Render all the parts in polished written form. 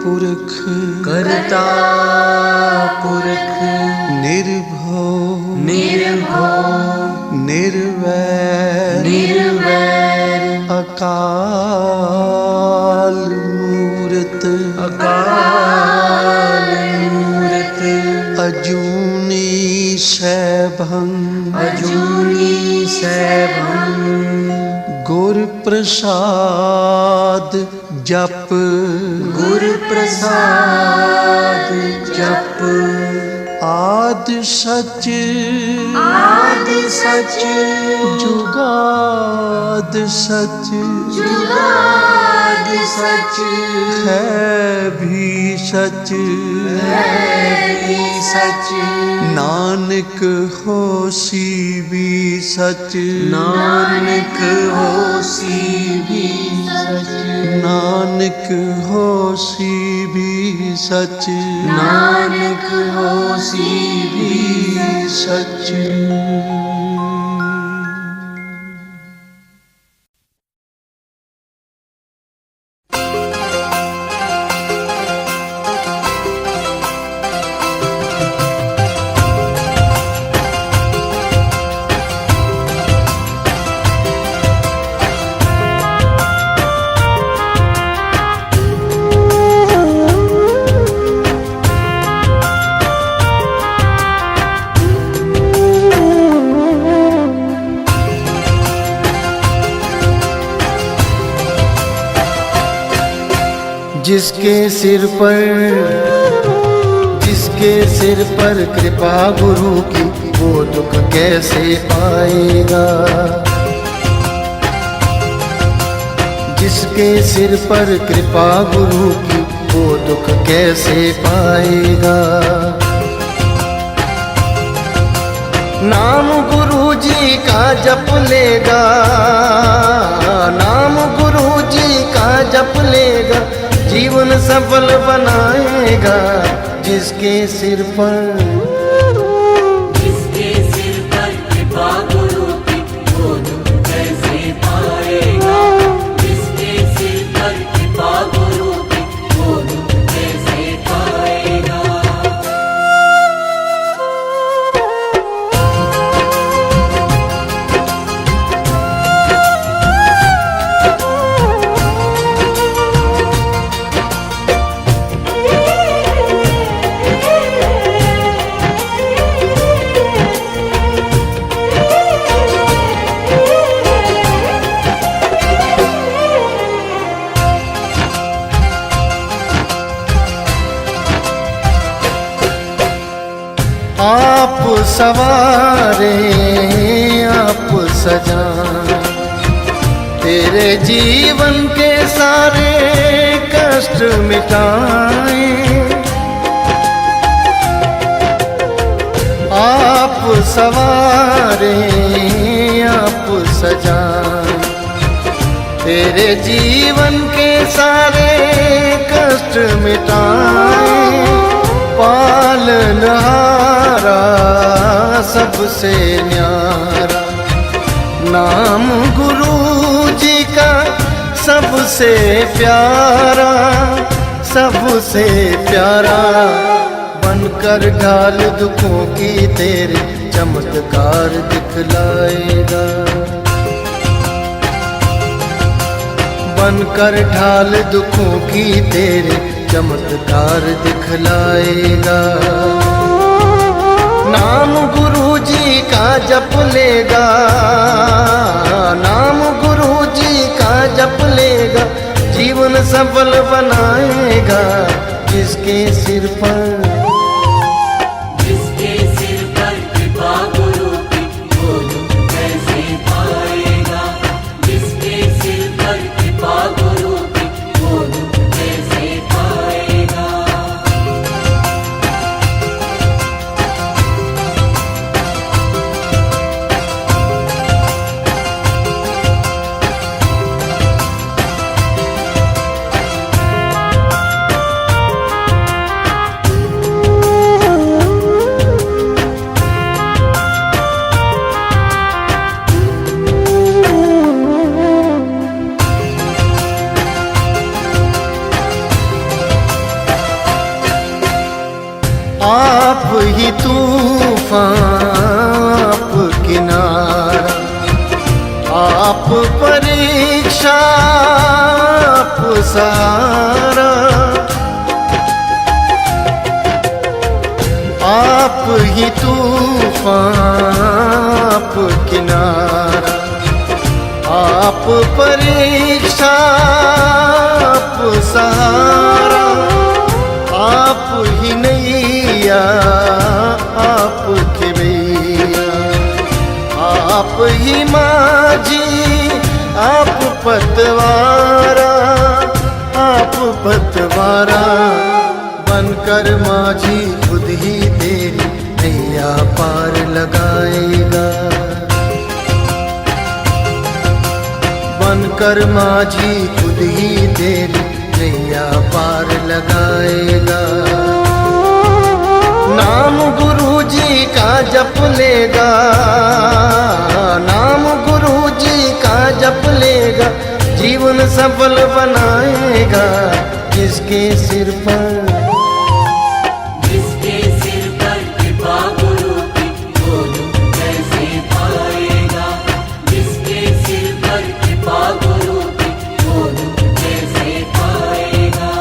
पुरख करता पुरख निर्भव निर्भव निर्वैर निर्वैर अकाल मूरत अकाल मूरत अजूनी सैभं अजूनी सैभं गुर प्रसाद जप गुर प्रसाद जप आद सच जुगाद सच जुगाद सच है भी सच सच नानक होसी भी सच नानक होसी भी सच नानक होसी भी सच नानक होसी भी सच। जिसके सिर पर कृपा गुरु की वो दुख कैसे पाएगा। जिसके सिर पर कृपा गुरु की वो दुख कैसे पाएगा। नाम गुरु जी का जप लेगा, नाम गुरु जी का जप लेगा, जीवन सफल बनाएगा। जिसके सिर पर कृपा गुरु की वो दुख कैसे पाएगा। जिसके सिर पर कृपा गुरु की वो दुख कैसे पाएगा। आप सवारे आप सजाए, तेरे जीवन के सारे कष्ट मिटाए। आप सवारे आप सजाए, तेरे जीवन के सारे कष्ट मिटाए। पालनहारा सबसे न्यारा नाम गुरु जी का सबसे प्यारा, सबसे प्यारा। बनकर ढाल दुखों की तेरे चमत्कार दिखलाएगा। बनकर ढाल दुखों की तेरे चमत्कार दिखलाएगा। नाम गुरु जी का जप लेगा, नाम गुरु जी का जप लेगा, जीवन सफल बनाएगा। जिसके सिर पर कृपा गुरु की वो दुख कैसे पाएगा। जिसके सिर पर कृपा गुरु की वो दुख कैसे पाएगा। आप ही तूफान, आप किनारा, आप परीक्षा, आप सहारा। आप ही तूफान, आप किनारा, आप परीक्षा, आप सहारा। आप ही नैया, आप खेवैया, आप ही माझी, आप पतवारा, आप पतवारा। बनकर माझी खुद ही तेरी नैया पार लगाएगा। बनकर माझी खुद ही तेरी नैया पार लगाएगा। नाम गुरु जी का जप लेगा, नाम गुरु जी का जप लेगा, जीवन सफल बनाएगा। जिसके सिर पर कृपा गुरु की वो दुख कैसे पाएगा। जिसके सिर पर कृपा गुरु की वो दुख कैसे पाएगा।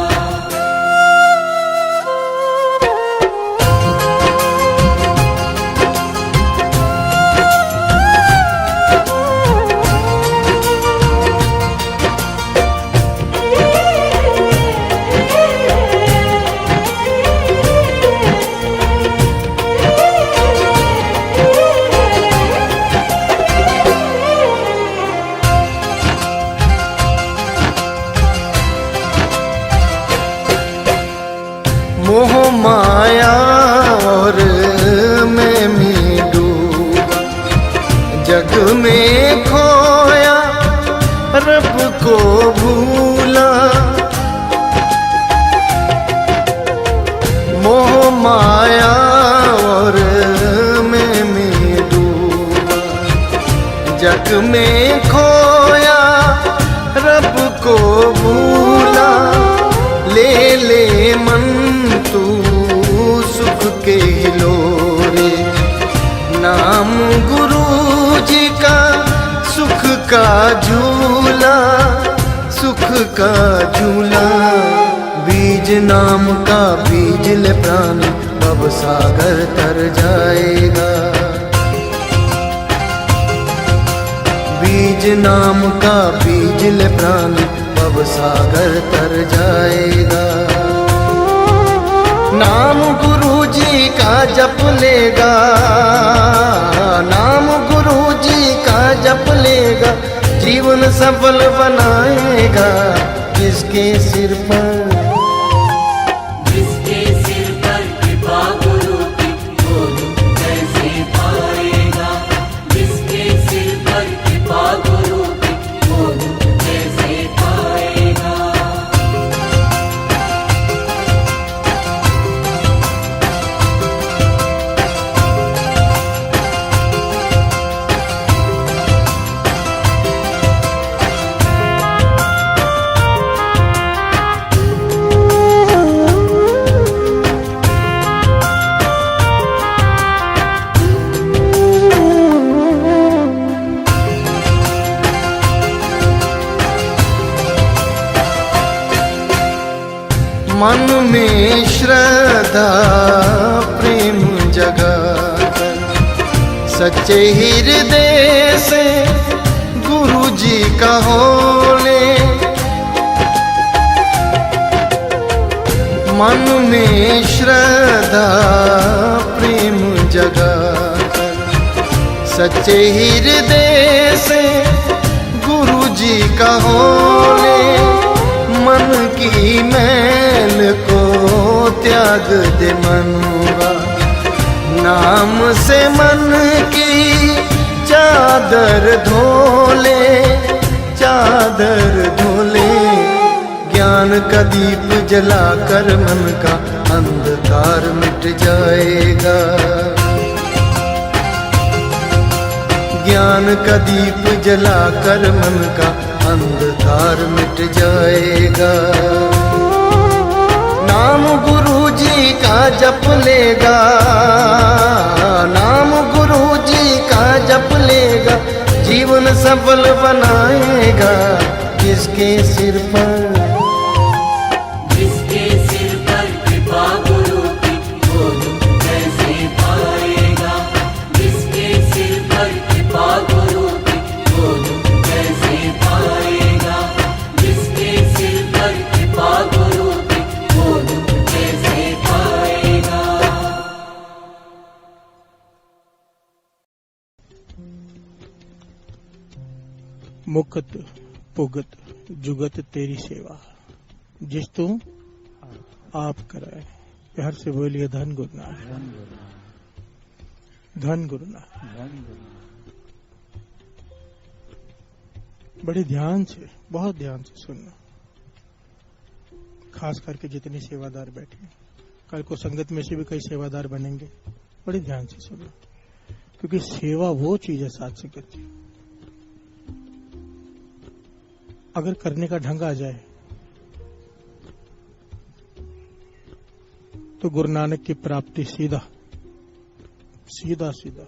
मोह माया और मैं में डूबा, जग में खोया रब को भूला। मोह माया और मैं में डूबा, जग में खोया रब को भूला। ले ले मन तू सुख के हिलोरे, नाम गुरु जी का सुख का झूला, सुख का झूला। बीज नाम का बीज ले प्राण, भव सागर तर जाएगा। बीज नाम का बीज ले प्राण, भव सागर तर जाएगा। नाम गुरु जी का जप लेगा, नाम गुरु जी का जप लेगा, जीवन सफल बनाएगा। जिसके सिर पर कृपा गुरु की वो दुख कैसे पाएगा। जिसके सिर पर कृपा गुरु की वो दुख कैसे पाएगा। मन में श्रद्धा प्रेम जगाकर, सच्चे हृदय से गुरु जी का होले। मन में श्रद्धा प्रेम जगाकर, सच्चे हृदय से गुरु जी का होले। मन की मैल को त्याग दे मनुआ, नाम से मन की चादर धोले, चादर धोले। ज्ञान का दीप जलाकर मन का अंधकार मिट जाएगा। ज्ञान का दीप जलाकर मन का अंधकार मिट जाएगा। नाम गुरु जी का जप लेगा, नाम गुरु जी का जप लेगा, जीवन सफल बनाएगा। जिसके सिर पर कृपा गुरु की वो दुख कैसे पाएगा। जिसके सिर पर कृपा गुरु की वो दुख कैसे पाएगा। जिसके सिर पर कृपा गुरु की वो दुख कैसे पाएगा। मुकत पुगत जुगत तेरी सेवा, जिस तू आप कराए। प्यार से बोलिए धन गुरुनाथ, धन गुरुनाथ। बड़े ध्यान से, बहुत ध्यान से सुनना, खास करके जितने सेवादार बैठे हैं। कल को संगत में से भी कई सेवादार बनेंगे, बड़े ध्यान से सुनना, क्योंकि सेवा वो चीज है साथ से करती है। अगर करने का ढंग आ जाए तो गुरु नानक की प्राप्ति सीधा सीधा सीधा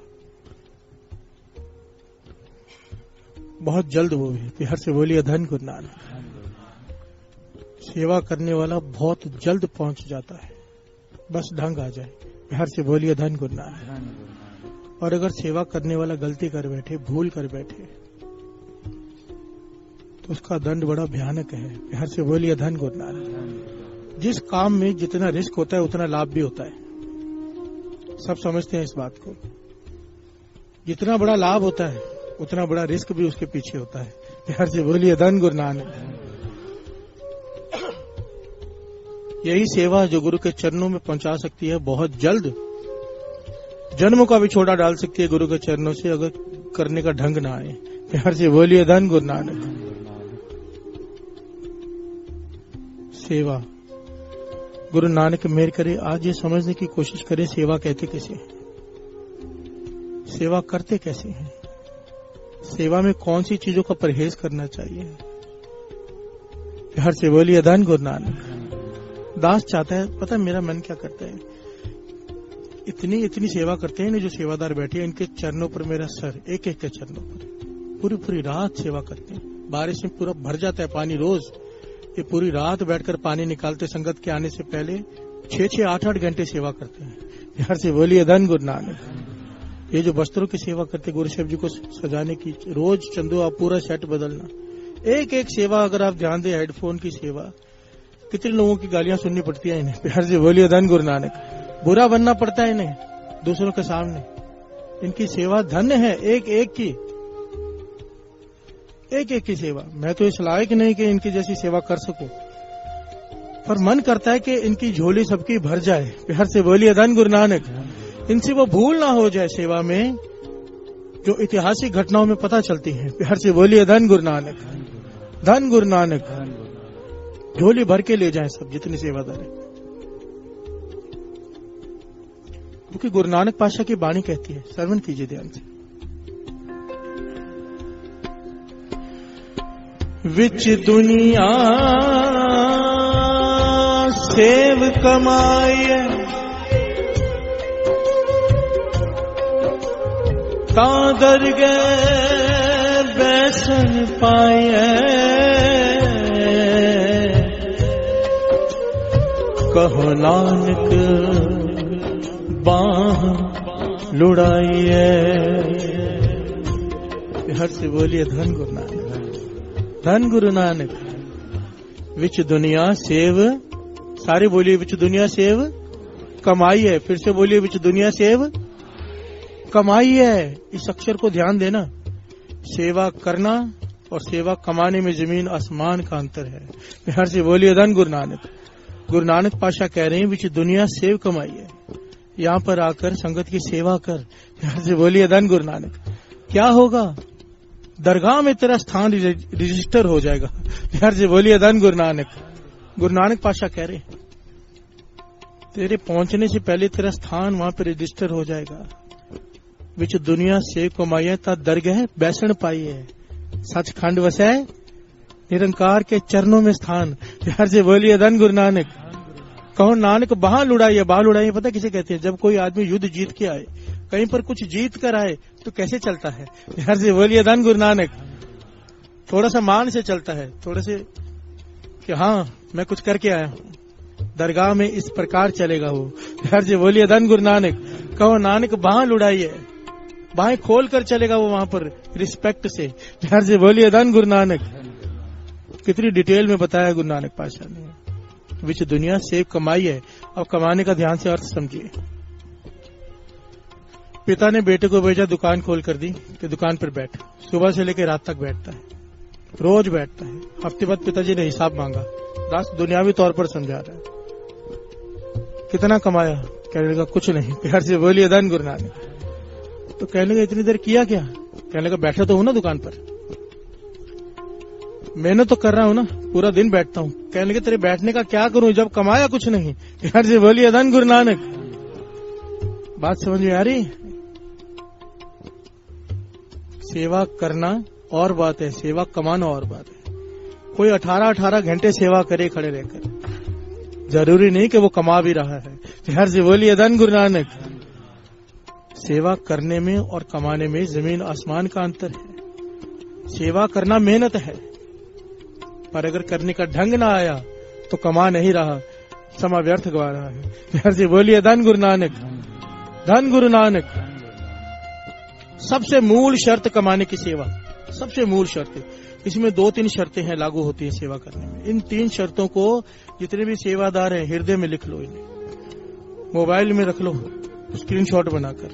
बहुत जल्द वो है। प्यार से बोलिए धन गुरु नानक। सेवा करने वाला बहुत जल्द पहुंच जाता है, बस ढंग आ जाए। प्यार से बोलिए धन गुरु नानक। और अगर सेवा करने वाला गलती कर बैठे, भूल कर बैठे, तो उसका दंड बड़ा भयानक है। प्यार से बोलिए धन गुरु नानक। जिस काम में जितना रिस्क होता है उतना लाभ भी होता है। सब समझते हैं इस बात को। जितना बड़ा लाभ होता है उतना बड़ा रिस्क भी उसके पीछे होता है। प्यार से बोलिए धन गुरु नानक। यही सेवा जो गुरु के चरणों में पहुंचा सकती है, बहुत जल्द जन्म का भी छोड़ा डाल सकती है गुरु के चरणों से, अगर करने का ढंग ना आए। प्यार से बोलिए धन गुरु नानक। सेवा गुरु नानक मेहर करे, आज ये समझने की कोशिश करें सेवा कहते कैसे हैं, सेवा करते कैसे हैं, सेवा में कौन सी चीजों का परहेज करना चाहिए। प्यार से बोलिए धन गुरु नानक। दास चाहता है, पता है मेरा मन क्या करता है, इतनी इतनी सेवा करते हैं ना जो सेवादार बैठे हैं, इनके चरणों पर मेरा सर, एक एक के चरणों पर पूरी पूरी रात सेवा करते हैं। बारिश में पूरा भर जाता है पानी रोज, ये पूरी रात बैठकर पानी निकालते, संगत के आने से पहले 6-6, 8-8 घंटे सेवा करते हैं। प्यार से बोलिए धन गुरु नानक। ये जो वस्त्रों की सेवा करते, गुरु साहब जी को सजाने की, रोज चंदो आप पूरा सेट बदलना, एक एक सेवा अगर आप ध्यान दें, हेडफोन की सेवा, कितने लोगों की गालियां सुननी पड़ती है इन्हें। प्यार से बोलिए धन गुरु नानक। बुरा बनना पड़ता है इन्हें दूसरों के सामने। इनकी सेवा धन्य है, एक एक की, एक एक की सेवा। मैं तो इस लायक नहीं कि इनकी जैसी सेवा कर सकूं, पर मन करता है कि इनकी झोली सबकी भर जाए। प्यार से बोलिए धन गुरु नानक। इनसे वो भूल ना हो जाए सेवा में जो ऐतिहासिक घटनाओं में पता चलती है। प्यार से बोलिए धन गुरु नानक, धन गुरु नानक। झोली भर के ले जाएं सब जितने सेवादार हैं, क्योंकि गुरु नानक पातशाह की वाणी कहती है, श्रवण कीजिए ध्यान से। विच दुनिया सेव कमाए, ता दरगे बैसन पाए। कहो नानक बाह लुड़ाइए। हर से बोलिए धन गुरु नानक, धन गुरु नानक। विच दुनिया सेव, सारे बोलिए विच दुनिया सेव कमाई है। फिर से बोलिए विच दुनिया सेव कमाई है। इस अक्षर को ध्यान देना। सेवा करना और सेवा कमाने में जमीन आसमान का अंतर है। प्यार से बोलिए धन गुरु नानक। गुरु नानक पातशाह कह रहे हैं विच दुनिया सेव कमाई है। यहाँ पर आकर संगत की सेवा कर। प्यार से बोलिए धन गुरु नानक। क्या होगा? दरगाह में तेरा स्थान रजिस्टर हो जाएगा। प्यार से बोलिए धन गुरु नानक। गुरु नानक पातशाह कह रहे तेरे पहुंचने से पहले तेरा स्थान वहां पर रजिस्टर हो जाएगा। विच दुनिया सेव कमाई ता दरगाह बैसण पाई है। सचखंड वसै निरंकार के चरणों में स्थान। प्यार से बोलिए धन गुरु नानक। कहो नानक बाल उड़ाइए। बाल उड़ाइए पता किसे कहते हैं? जब कोई आदमी युद्ध जीत के आए, कहीं पर कुछ जीत कर आए तो कैसे चलता है? यार से बोलिए धन गुरु नानक। थोड़ा सा मान से चलता है, थोड़े से कि हाँ मैं कुछ करके आया हूं। दरगाह में इस प्रकार चलेगा वो। यार से बोलिए धन गुरु नानक। कहो नानक बाल उड़ाइए, बाहें खोल कर चलेगा वो वहां पर रिस्पेक्ट से। यार से बोलिए धन गुरु नानक। कितनी डिटेल में बताया गुरु नानक पातशाह ने। विच दुनिया से कमाई है। अब कमाने का ध्यान से अर्थ समझिए। पिता ने बेटे को भेजा दुकान खोल कर दी कि दुकान पर बैठ। सुबह से लेकर रात तक बैठता है, रोज बैठता है। हफ्ते बाद पिताजी ने हिसाब मांगा। दास दुनियावी तौर पर समझा रहा है। कितना कमाया? कहने लगा कुछ नहीं। प्यार से बोलिए धन गुरु नानक। तो कहने लगा इतनी देर किया क्या? कहने लगा बैठा तो हूं ना दुकान पर, मेहनत तो कर रहा हूं ना, पूरा दिन बैठता हूं। कहने लगे तेरे बैठने का क्या करूं जब कमाया कुछ नहीं। यार से बोलिए धन गुरु नानक। बात समझ में आ रही? सेवा करना और बात है, सेवा कमाना और बात है। कोई 18-18 घंटे सेवा करे खड़े रहकर, जरूरी नहीं कि वो कमा भी रहा है। यार से बोलिए धन गुरु नानक। सेवा करने में और कमाने में जमीन आसमान का अंतर है। सेवा करना मेहनत है, पर अगर करने का ढंग ना आया तो कमा नहीं रहा, समय व्यर्थ गवा रहा है। यार से बोलिए धन गुरु नानक। धन गुरु नानक। सबसे मूल शर्त कमाने की सेवा, सबसे मूल शर्त। इसमें 2-3 शर्तें हैं लागू होती है सेवा करने में। इन 3 शर्तों को जितने भी सेवादार हैं हृदय में लिख लो, इन्हें मोबाइल में रख लो, स्क्रीनशॉट बनाकर,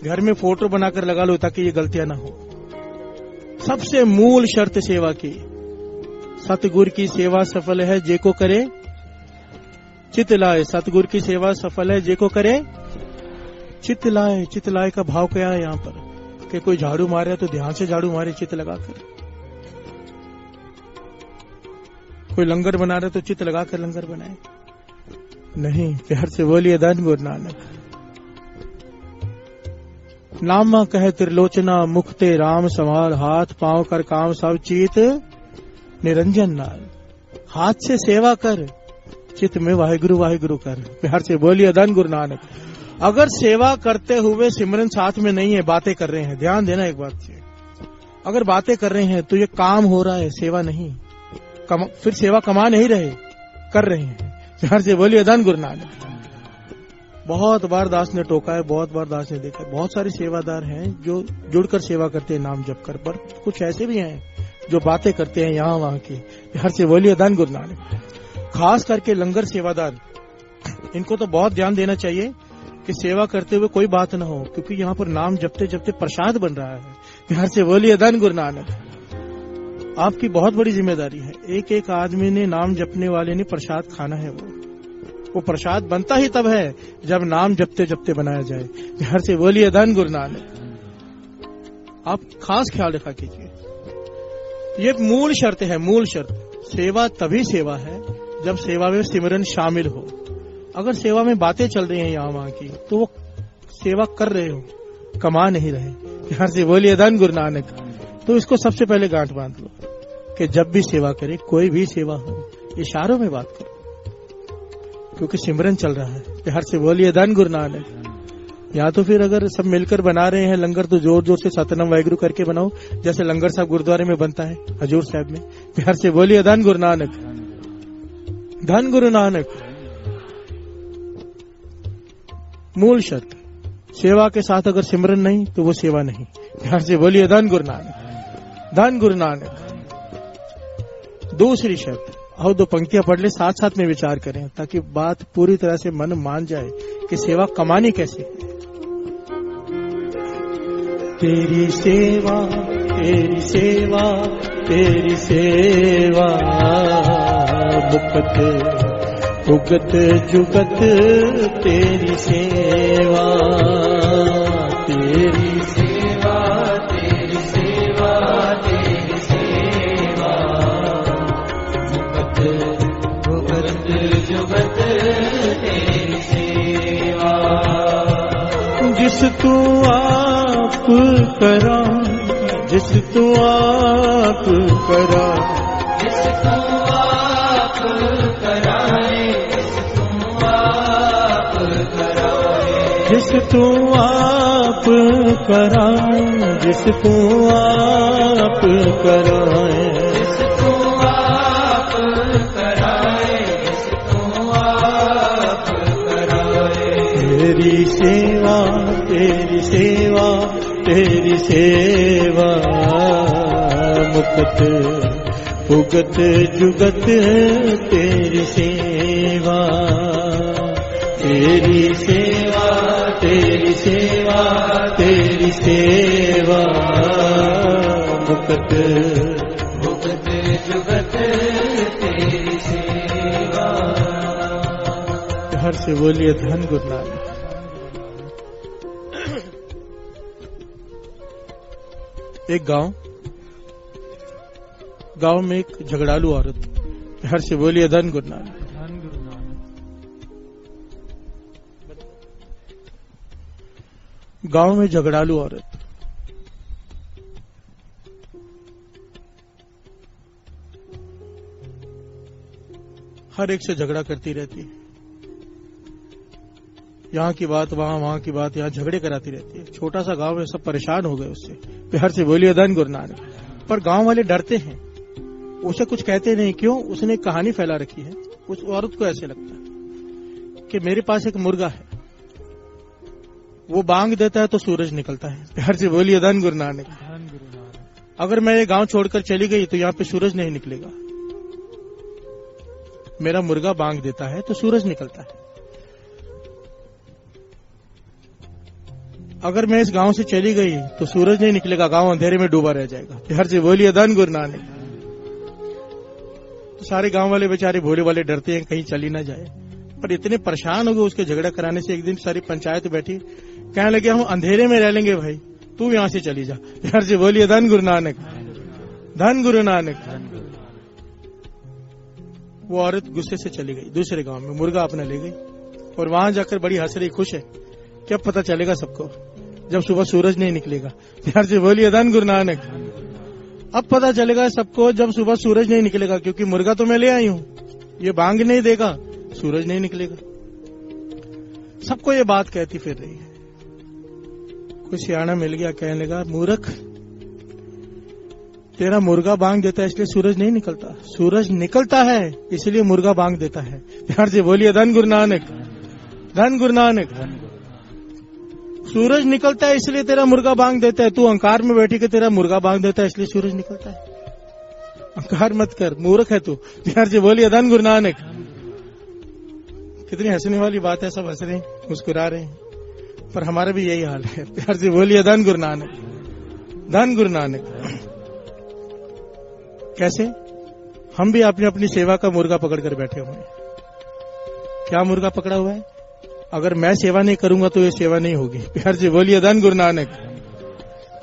घर में फोटो बनाकर लगा लो ताकि ये गलतियां ना हो। सबसे मूल शर्त सेवा की, सतगुरु की सेवा सफल है जेको करे चित लाए। सतगुरु की सेवा सफल है जेको करे चित लाए। चित लाए का भाव क्या है यहाँ पर? कि कोई झाड़ू मारे तो ध्यान से झाड़ू मारे चित लगाकर, कोई लंगर बना रहे तो चित लगाकर लंगर बनाए नहीं। प्यार से बोलिए धन गुरु नानक। नामा कहे त्रिलोचना मुखते राम संभाल। हाथ पांव कर काम सब चीत निरंजन नाल। हाथ से सेवा कर, चित में वाहिगुरु वाहिगुरु कर। प्यार से बोलिए धन गुरु नानक। अगर सेवा करते हुए सिमरन साथ में नहीं है, बातें कर रहे हैं, ध्यान देना एक बात से, अगर बातें कर रहे हैं तो ये काम हो रहा है, सेवा नहीं। फिर सेवा कमा नहीं रहे, कर रहे हैं। प्यार से बोलिए धन गुरु नानक। बहुत बार दास ने टोका है, बहुत बार दास ने देखा है। बहुत सारे सेवादार हैं जो जुड़कर सेवा करते हैं नाम जप कर, पर कुछ ऐसे भी हैं जो बातें करते हैं यहाँ वहां की। प्यार से बोलिए धन गुरु नानक। खास करके लंगर सेवादार, इनको तो बहुत ध्यान देना चाहिए कि सेवा करते हुए कोई बात ना हो, क्योंकि यहाँ पर नाम जपते जपते प्रसाद बन रहा है। प्यार से बोलिए धन गुरु नानक। आपकी बहुत बड़ी जिम्मेदारी है। एक एक आदमी ने, नाम जपने वाले ने प्रसाद खाना है। वो प्रसाद बनता ही तब है जब नाम जपते जपते बनाया जाए। प्यार से बोलिए धन गुरु नानक। आप खास ख्याल रखा कीजिए, ये मूल शर्त है, मूल शर्त। सेवा तभी सेवा है जब सेवा में सिमरन शामिल हो। अगर सेवा में बातें चल रही हैं यहाँ वहां की, तो वो सेवा कर रहे हो, कमा नहीं रहे। प्यार से बोलिए धन गुरु नानक। तो इसको सबसे पहले गांठ बांध लो कि जब भी सेवा करे, कोई भी सेवा हो, इशारों में बात करो, क्योंकि सिमरन चल रहा है। प्यार से बोलिए धन गुरु नानक। या तो फिर अगर सब मिलकर बना रहे हैं लंगर, तो जोर जोर से सतनाम वाहिगुरु करके बनाओ, जैसे लंगर साहब गुरुद्वारे में बनता है, हजूर साहब में। प्यार से बोलिए धन गुरु नानक। धन गुरु नानक। मूल शर्त, सेवा के साथ अगर सिमरन नहीं तो वो सेवा नहीं। प्यार से बोलिए धन गुरु नानक। धन गुरु नानक। दूसरी शर्त, और 2 पंक्तियां पढ़ ले, साथ साथ में विचार करें ताकि बात पूरी तरह से मन मान जाए कि सेवा कमानी कैसे है। तेरी सेवा तेरी सेवा तेरी सेवा, मुकत उगत जुगत तेरी सेवा। तेरी सेवा तेरी सेवा तेरी सेवा, मुकत उगत जुगत तेरी सेवा। जिस तू आप करा, जिस तू आप करा, जिस तू आप कराए, जिस जिस तू आप कराए, जिस तू आप कराए, जिस तू आप कराए, जिस तू आप कराए। तेरी सेवा, तेरी सेवा, तेरी सेवा, मुक्त भुगत जुगत तेरी सेवा, तेरी सेवा, तेरी सेवा, तेरी सेवा, मुक्त भुगत जुगत तेरी सेवा। हर से बोलिए धन गुरु नानक। एक गांव में एक झगड़ालू औरत, हर से बोलिए धन गुरु नानक। गांव में झगड़ालू औरत, हर एक से झगड़ा करती रहती है। यहाँ की बात वहां, वहां की बात यहाँ, झगड़े कराती रहती है। छोटा सा गांव है, सब परेशान हो गए उससे। हर से बोलिए धन गुरु नानक। पर गांव वाले डरते हैं, उसे कुछ कहते नहीं। क्यों? उसने एक कहानी फैला रखी है। उस औरत को ऐसे लगता है कि मेरे पास एक मुर्गा है, वो बांग देता है तो सूरज निकलता है। प्यार से बोलिए धन गुरु नानक। अगर मैं ये गांव छोड़कर चली गई तो यहाँ पे सूरज नहीं निकलेगा। मेरा मुर्गा बांग देता है तो सूरज निकलता है। अगर मैं इस गांव से चली गई तो सूरज नहीं निकलेगा, गांव अंधेरे में डूबा रह जाएगा। प्यार से बोलिए धन गुरु नानक। तो सारे गांव वाले बेचारे भोले वाले डरते हैं कहीं चली ना जाए। पर इतने परेशान हो गए उसके झगड़ा कराने से, एक दिन सारी पंचायत बैठी, कहने लगे हम अंधेरे में रह लेंगे भाई, तू यहां से चली जा। प्यार से बोलिए धन गुरु नानक, धन गुरु नानक। वो औरत गुस्से से चली गई दूसरे गांव में, मुर्गा अपना ले गई और वहां जाकर बड़ी हंस रही, खुश है। क्या पता चलेगा सबको जब सुबह सूरज नहीं निकलेगा। प्यार से बोलिए धन गुरु नानक। अब पता चलेगा सबको जब सुबह सूरज नहीं निकलेगा, क्योंकि मुर्गा तो मैं ले आई हूं, ये बांग नहीं देगा, सूरज नहीं निकलेगा। सबको ये बात कहती फिर रही है। कोई सियाना मिल गया, कहने लगा मूर्ख, तेरा मुर्गा बांग देता है इसलिए सूरज नहीं निकलता, सूरज निकलता है इसलिए मुर्गा बांग देता है। प्यार से बोलिए धन गुरु नानक, धन गुरु नानक। सूरज निकलता है इसलिए तेरा मुर्गा बांग देता है, तू अहंकार में बैठी के तेरा मुर्गा बांग देता है इसलिए सूरज निकलता है। अहंकार मत कर, मूर्ख है तू। प्यार से बोलिए धन गुरु नानक। कितनी हंसने वाली बात है, सब हंस रहे हैं, मुस्कुरा रहे हैं, पर हमारा भी यही हाल है। प्यार से बोलिए धन गुरु नानक, धन गुरु नानक। कैसे? हम भी अपनी अपनी सेवा का मुर्गा पकड़ कर बैठे हुए हैं। क्या मुर्गा पकड़ा हुआ है? अगर मैं सेवा नहीं करूंगा तो ये सेवा नहीं होगी। प्यार से बोलिए धन गुरु नानक।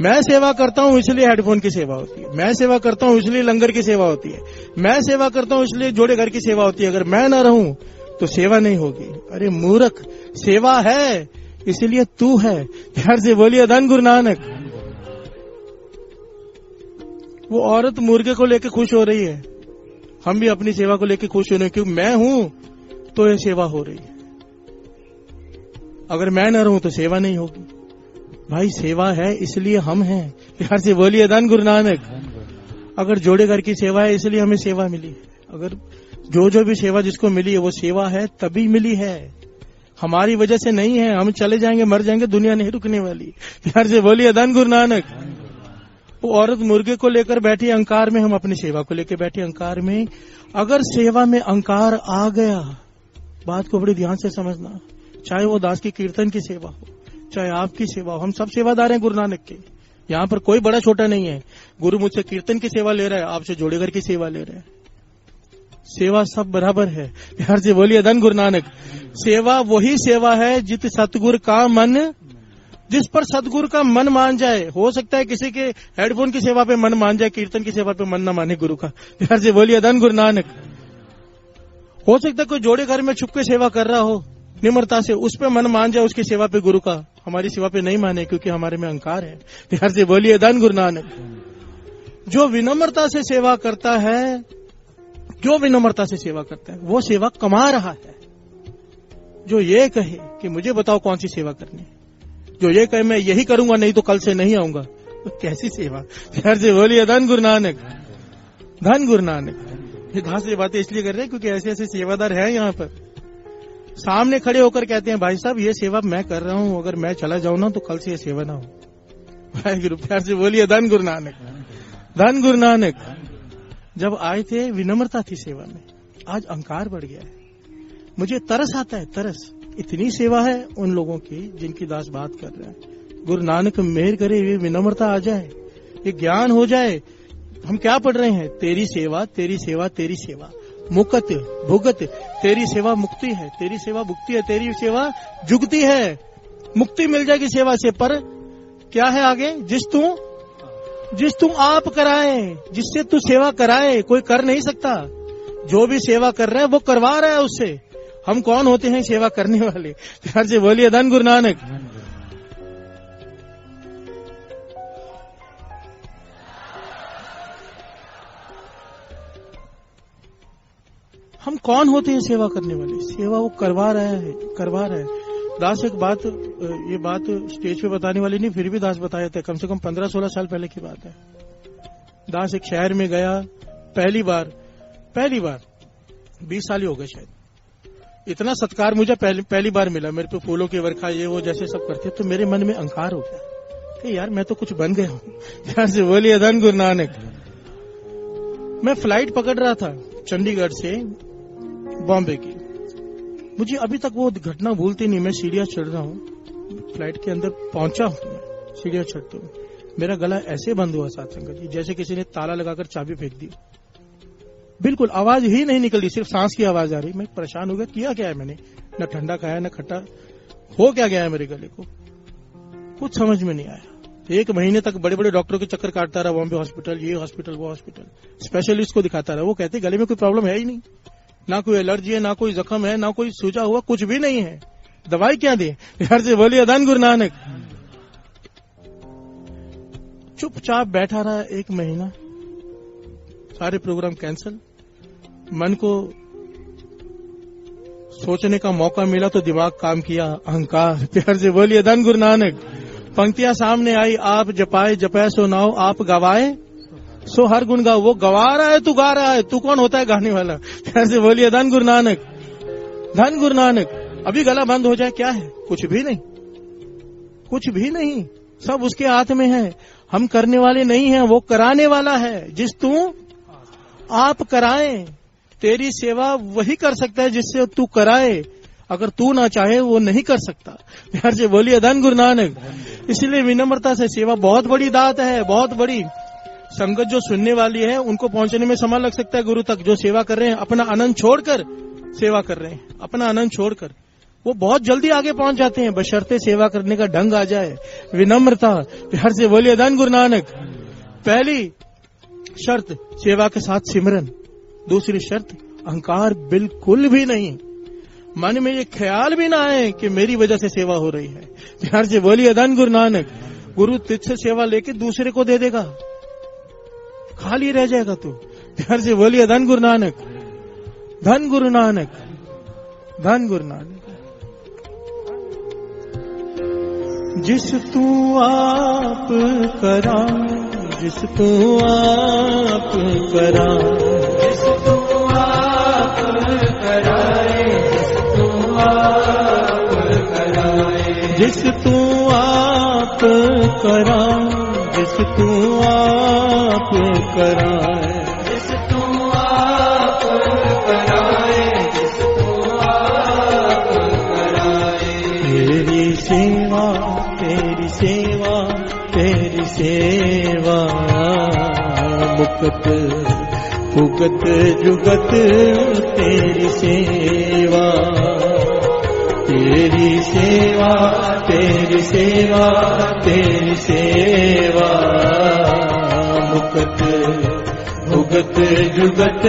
मैं सेवा करता हूं इसलिए हेडफोन की सेवा होती है, मैं सेवा करता हूं इसलिए लंगर की सेवा होती है, मैं सेवा करता हूं इसलिए जोड़े घर की सेवा होती है। अगर मैं ना रहूं तो सेवा नहीं होगी। अरे मूर्ख, सेवा है इसलिए तू है। प्यार से बोलिए धन गुरु नानक। वो औरत मुर्गे को लेकर खुश हो रही है, हम भी अपनी सेवा को लेकर खुश हो रहे हैं, क्योंकि मैं हूं तो ये सेवा हो रही है। अगर मैं न रहूं तो सेवा नहीं होगी। भाई सेवा है इसलिए हम हैं। प्यार से बोलिए धन गुरु नानक। अगर जोड़े घर की सेवा है इसलिए हमें सेवा मिली है। अगर जो भी सेवा जिसको मिली है वो सेवा है तभी मिली है, हमारी वजह से नहीं है। हम चले जाएंगे, मर जाएंगे, दुनिया नहीं रुकने वाली। प्यार से बोलिए धन गुरु नानक। वो औरत मुर्गे को लेकर बैठी अहंकार में, हम अपनी सेवा को लेकर बैठे अहंकार में। अगर सेवा में अहंकार आ गया, बात को बड़ी ध्यान से समझना, चाहे वो दास की कीर्तन की सेवा हो, चाहे आपकी सेवा हो, हम सब सेवादार हैं गुरु नानक के। यहाँ पर कोई बड़ा छोटा नहीं है। गुरु मुझसे कीर्तन की सेवा ले रहा है, आपसे जोड़ेघर की सेवा ले रहा है, सेवा सब बराबर है। प्यार से बोलिए धन गुरु नानक। सेवा वही सेवा है जित सतगुरु का मन, जिस पर सतगुरु का मन मान जाए। हो सकता है किसी के हेडफोन की सेवा पे मन मान जाए, कीर्तन की सेवा पे मन न माने गुरु का। प्यार से बोलिए धन गुरु नानक। हो सकता है कोई जोड़े घर में छुप के सेवा कर रहा हो निम्रता से, उस पे मन मान जाए उसकी सेवा पे गुरु का, हमारी सेवा पे नहीं माने क्योंकि हमारे में अहंकार है। प्यार से बोलिए धन गुरु नानक। जो विनम्रता से सेवा करता है, जो विनम्रता से सेवा करता है वो सेवा कमा रहा है, जो ये कहे कि मुझे बताओ कौन सी सेवा करनी है, जो ये कहे मैं यही करूंगा नहीं तो कल से नहीं आऊंगा, तो कैसी सेवा। प्यार से बोलिए धन गुरु नानक, धन गुरु नानक। ये घास से बातें इसलिए कर रहे हैं क्योंकि ऐसे ऐसे सेवादार हैं यहाँ पर, सामने खड़े होकर कहते हैं भाई साहब ये सेवा मैं कर रहा हूँ, अगर मैं चला जाऊं ना तो कल से ये सेवा ना हो। भाई गुरु प्यार से बोलिए धन गुरु नानक, धन गुरु नानक। जब आए थे विनम्रता थी सेवा में, आज अहंकार बढ़ गया है। मुझे तरस आता है, तरस। इतनी सेवा है उन लोगों की जिनकी दास बात कर रहे हैं। गुरु नानक मेहर करे ये विनम्रता आ जाए, ये ज्ञान हो जाए। हम क्या पढ़ रहे हैं? तेरी सेवा तेरी सेवा तेरी सेवा, मुकत भुगत, तेरी सेवा मुक्ति है, तेरी सेवा भुक्ति है, तेरी सेवा जुगती है। मुक्ति मिल जाएगी सेवा से, पर क्या है आगे? जिस तू आप कराए, जिससे तू सेवा कराए, कोई कर नहीं सकता। जो भी सेवा कर रहा है वो करवा रहा है उससे। हम कौन होते हैं सेवा करने वाले? प्यार से बोलिए धन गुरु नानक। हम कौन होते हैं सेवा करने वाले? सेवा वो करवा रहा है, करवा रहा है। दास एक बात, ये बात स्टेज पे बताने वाली नहीं, फिर भी दास बताया था, कम से कम 15-16 साल पहले की बात है। दास एक शहर में गया पहली बार 20 साल ही हो गए शायद। इतना सत्कार मुझे पहली बार मिला, मेरे पे फूलों की वर्षा ये वो जैसे सब करते, तो मेरे मन में अहंकार हो गया कि यार मैं तो कुछ बन गया हूँ। ध्यान से बोलिए धन गुरु नानक। मैं फ्लाइट पकड़ रहा था चंडीगढ़ से बॉम्बे की। मुझे अभी तक वो घटना भूलती नहीं। मैं सीढ़ियां चढ़ रहा हूँ, फ्लाइट के अंदर पहुंचा हूँ, मैं सीढ़ियां चढ़ते हुए मेरा गला ऐसे बंद हुआ साथ संगत जी, जैसे किसी ने ताला लगाकर चाबी फेंक दी। बिल्कुल आवाज ही नहीं निकल रही, सिर्फ सांस की आवाज आ रही। मैं परेशान हो गया, किया क्या है मैंने? न ठंडा खाया न खट्टा, हो क्या गया है मेरे गले को, कुछ समझ में नहीं आया। 1 महीने तक बड़े बड़े डॉक्टरों के चक्कर काटता रहा, बॉम्बे हॉस्पिटल, ये हॉस्पिटल वो हॉस्पिटल, स्पेशलिस्ट को दिखाता रहा। वो कहते गले में कोई प्रॉब्लम है ही नहीं, ना कोई एलर्जी है, ना कोई जख्म है, ना कोई सूजा हुआ, कुछ भी नहीं है, दवाई क्या दे। यार से बोलिए धन गुरु नानक। चुपचाप बैठा रहा 1 महीना, सारे प्रोग्राम कैंसिल। मन को सोचने का मौका मिला तो दिमाग काम किया, अहंकार। प्यार से बोलिए धन गुरु नानक। पंक्तियां सामने आई, आप जपाए जपै सो नाओ, आप गवाए सो हर गुण गाओ। वो गवा रहा है, तू गा रहा है, तू कौन होता है गाने वाला? प्यार से बोलिए धन गुरु नानक, धन गुरु नानक। अभी गला बंद हो जाए क्या है? कुछ भी नहीं, कुछ भी नहीं, सब उसके हाथ में है। हम करने वाले नहीं हैं, वो कराने वाला है। जिस तू आप कराए, तेरी सेवा वही कर सकता है जिससे तू कराए। अगर तू ना चाहे वो नहीं कर सकता। प्यार से बोलिए धन गुरु नानक। इसलिए विनम्रता से सेवा बहुत बड़ी दात है, बहुत बड़ी। संगत जो सुनने वाली है उनको पहुंचने में समय लग सकता है गुरु तक। जो सेवा कर रहे हैं, अपना आनंद छोड़कर सेवा कर रहे हैं, अपना आनंद छोड़कर, वो बहुत जल्दी आगे पहुंच जाते हैं, बशर्ते सेवा करने का ढंग आ जाए, विनम्रता। प्यार से बोलिए धन गुरु नानक। पहली शर्त सेवा के साथ सिमरन, दूसरी शर्त अहंकार बिल्कुल भी नहीं। मन में ये ख्याल भी ना आए कि मेरी वजह से सेवा हो रही है। प्यार से बोलिए धन गुरु नानक। गुरु तुझसे सेवा लेके दूसरे को दे देगा, खाली रह जाएगा तू। प्यार से बोलिए धन गुरु नानक, धन गुरु नानक, धन गुरु नानक। जिस तू आप करा, जिस तू आप करा, जिस तू आप कराए, जिस तू आप कराए, जिस तू आप करा, जिस तू आप कराए, जिस तू आप कराए, जिस तू आप कराए। तेरी सेवा तेरी सेवा तेरी सेवा, मुकत फुगत जुगत तेरी सेवा, तेरी सेवा तेरी सेवा तेरी सेवा, मुकत भुगत जुगत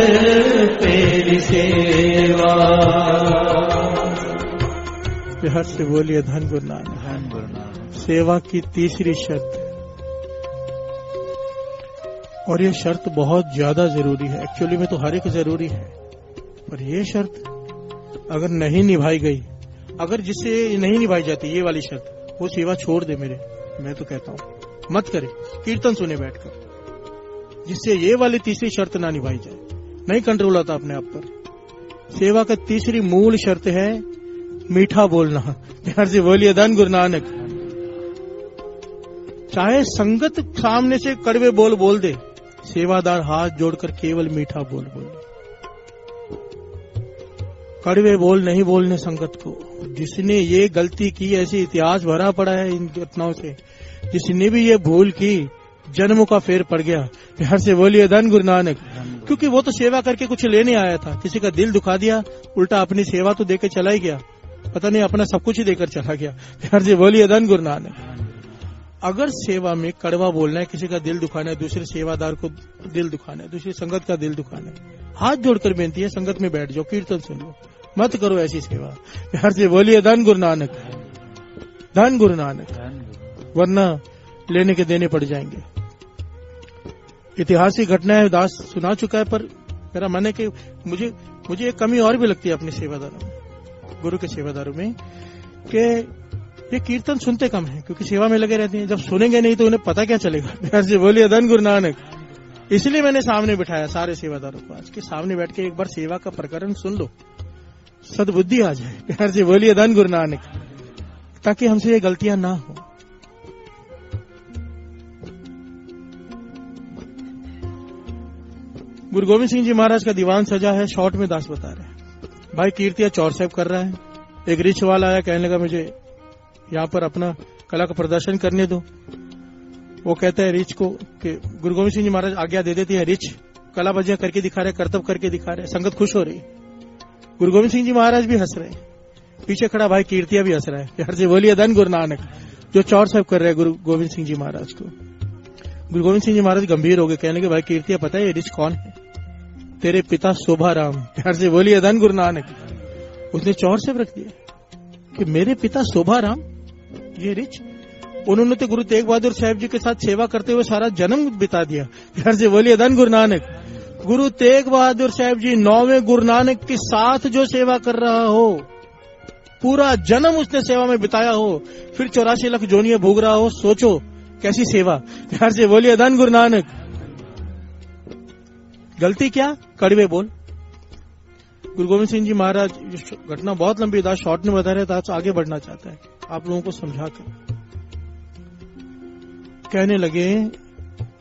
तेरी सेवा। प्यार से बोलिए धन गुरु नानक, धन गुरु नानक। सेवा की तीसरी शर्त, और ये शर्त बहुत ज्यादा जरूरी है। एक्चुअली में तो हर एक जरूरी है, पर ये शर्त अगर नहीं निभाई गई, अगर जिससे नहीं निभाई जाती ये वाली शर्त, वो सेवा छोड़ दे मेरे, मैं तो कहता हूं मत करे, कीर्तन सुने बैठकर। जिससे ये वाली तीसरी शर्त ना निभाई जाए, नहीं कंट्रोल आता अपने आप पर। सेवा का तीसरी मूल शर्त है मीठा बोलना। प्यार से बोलिए धन गुरु नानक। चाहे संगत सामने से कड़वे बोल दे, सेवादार हाथ जोड़कर केवल मीठा बोल। कड़वे बोल नहीं बोलने संगत को। जिसने ये गलती की, ऐसे इतिहास भरा पड़ा है इन घटनाओं से, जिसने भी ये भूल की जन्मों का फेर पड़ गया। प्यार से बोलिए धन गुरु नानक। क्योंकि वो तो सेवा करके कुछ लेने आया था, किसी का दिल दुखा दिया, उल्टा अपनी सेवा तो देकर चला ही गया, पता नहीं अपना सब कुछ ही देकर चला गया। प्यार से बोलिए धन गुरु नानक। अगर सेवा में कड़वा बोलना है, किसी का दिल दुखाना है, दूसरे सेवादार को दिल दुखाना है, दूसरी संगत का दिल दुखाना है, हाथ जोड़कर बेनती है संगत में बैठ जाओ, कीर्तन सुन लो, मत करो ऐसी सेवा। प्यार से बोलिए धन गुरु नानक, धन गुरु नानक, वरना लेने के देने पड़ जाएंगे। ऐतिहासिक घटना है, दास सुना चुका है, पर मेरा मन है कि मुझे एक कमी और भी लगती है अपने सेवादारों में, गुरु के सेवादारों में, कि ये कीर्तन सुनते कम है, क्योंकि सेवा में लगे रहते हैं। जब सुनेंगे नहीं तो उन्हें पता क्या चलेगा। प्यार से बोलिए धन गुरु नानक। इसलिए मैंने सामने बिठाया सारे सेवादारों को, आज के सामने बैठ के एक बार सेवा का प्रकरण सुन लो, सद्बुद्धि आ जाए। प्यार से बोलिए धन गुरु नानक, ताकि हमसे ये गलतियां ना हो। गुरु गोविंद सिंह जी महाराज का दीवान सजा है, शॉर्ट में दास बता रहे हैं। भाई कीर्तिया चौर साहब कर रहा है, एक रिच वाला आया, कहने लगा मुझे यहाँ पर अपना कला का प्रदर्शन करने दो। वो कहता है रिच को कि गुरु गोविंद सिंह जी महाराज आज्ञा दे देते हैं, रिच कला बजियां करके दिखा रहे, करतब करके दिखा रहे, संगत खुश हो रही। गुरु गोविंद सिंह जी महाराज भी हंस रहे, पीछे खड़ा भाई कीर्तिया भी हंस रहा है। प्यार से बोलिए धन गुरु नानक, जो चौर साहब कर रहे हैं गुरु गोविंद सिंह जी महाराज को। गुरु गोविंद सिंह जी महाराज गंभीर हो गए, कहने के भाई कीर्तिया पता है ये रिच कौन है? तेरे पिता शोभा राम। प्यार से बोलिए धन गुरु नानक। उसने चौर साहब रख दिया कि मेरे पिता शोभा राम ये रिच। उन्होंने तो गुरु तेग बहादुर साहब जी के साथ सेवा करते हुए सारा जन्म बिता दिया। प्यार से बोलिए धन गुरु नानक। गुरु तेग बहादुर साहब जी 9वें गुरु नानक के साथ जो सेवा कर रहा हो, पूरा जन्म उसने सेवा में बिताया हो, फिर 84 लाख जोनियां भोग रहा हो, सोचो कैसी सेवा। प्यार से बोलिए धन गुरु नानक। गलती क्या? कड़वे बोल। गुरु गोविंद सिंह जी महाराज, घटना बहुत लंबी था, शॉर्ट में बता रहे था, आगे बढ़ना चाहता है आप लोगों को समझाकर। कहने लगे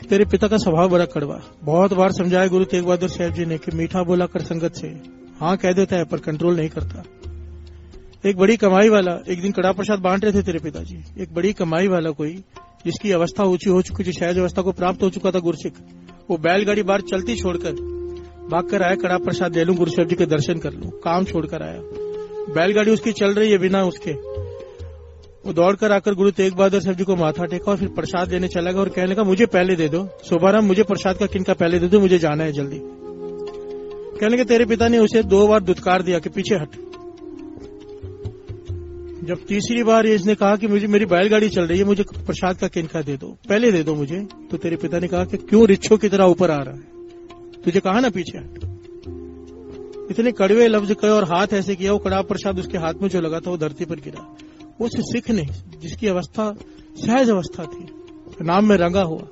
तेरे पिता का स्वभाव बड़ा कड़वा। बहुत बार समझाया गुरु तेग बहादुर साहब जी ने कि मीठा बोला कर संगत से, हाँ कह देता है पर कंट्रोल नहीं करता। एक बड़ी कमाई वाला, एक दिन कड़ा प्रसाद बांट रहे थे तेरे पिताजी, एक बड़ी कमाई वाला कोई जिसकी अवस्था ऊंची हो चुकी थी, शायद अवस्था को प्राप्त हो चुका था गुरसिक, वो बैलगाड़ी बाहर चलती छोड़कर भागकर आया, कड़ा प्रसाद ले लूं, गुरु साहब जी के दर्शन कर लूं, काम छोड़कर आया। बैलगाड़ी उसकी चल रही है बिना उसके, वो दौड़कर आकर गुरु तेग बहादुर साहब जी को माथा टेका और फिर प्रसाद लेने चला गया और कहने लगा मुझे पहले दे दो, शोभाराम मुझे प्रसाद का किनका पहले दे दो, मुझे जाना है जल्दी। कहने लगे तेरे पिता ने उसे 2 बार दुत्कार दिया कि पीछे हट। जब तीसरी बार इसने कहा कि मुझे मेरी बैलगाड़ी चल रही है, मुझे प्रसाद का किनका दे दो, पहले दे दो मुझे, तो तेरे पिता ने कहा कि क्यों रिच्छों की तरह ऊपर आ रहा है, तुझे कहा ना पीछे हट। इतने कड़वे लफ्ज कहे और हाथ ऐसे किया, वो कड़ा प्रसाद उसके हाथ में जो लगा था वो धरती पर गिरा। उस सिख ने, जिसकी अवस्था सहज अवस्था थी, नाम में रंगा हुआ,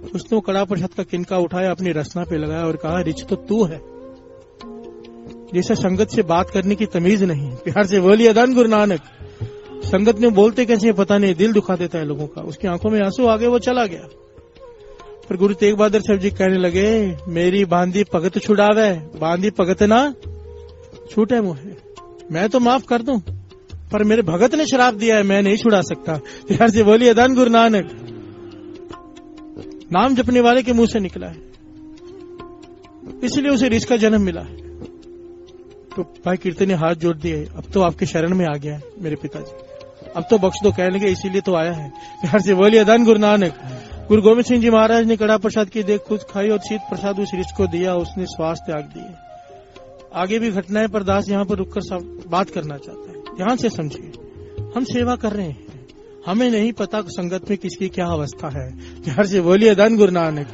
उसने वो कड़ा प्रसाद का किनका उठाया, अपनी रसना पे लगाया और कहा रिच तो तू है, जैसे संगत से बात करने की तमीज नहीं। प्यार से बोलिए धन गुरु नानक। संगत में बोलते कैसे पता नहीं, दिल दुखा देता है लोगों का। उसकी आंखों में आंसू आ गए, वो चला गया। पर गुरु तेग बहादुर साहब जी कहने लगे मेरी बांधी भगत छुड़ावे, बांधी भगत ना छूटे मुहे। मैं तो माफ कर दूं, पर मेरे भगत ने श्राप दिया है, मैं नहीं छुड़ा सकता। प्यार से बोलिए धन गुरु नानक। नाम जपने वाले के मुंह से निकला है, इसलिए उसे रिच का जन्म मिला है। तो भाई कीर्तन ने हाथ जोड़ दिए, अब तो आपके शरण में आ गया है मेरे पिताजी, अब तो बख्श दो। कहने लगे इसीलिए तो आया है। प्यार से बोलिए धन गुरु नानक। गुरु गोविंद सिंह जी महाराज ने कड़ा प्रसाद की देख खुद खाई और शीत प्रसाद उस रिच को दिया, उसने श्वास त्याग दिए। आगे भी घटनाएं पर दास यहाँ पर रुककर बात करना चाहता है, ध्यान से समझिए। हम सेवा कर रहे हैं, हमें नहीं पता संगत में किसकी क्या अवस्था है। प्यार से बोलिए धन गुरु नानक।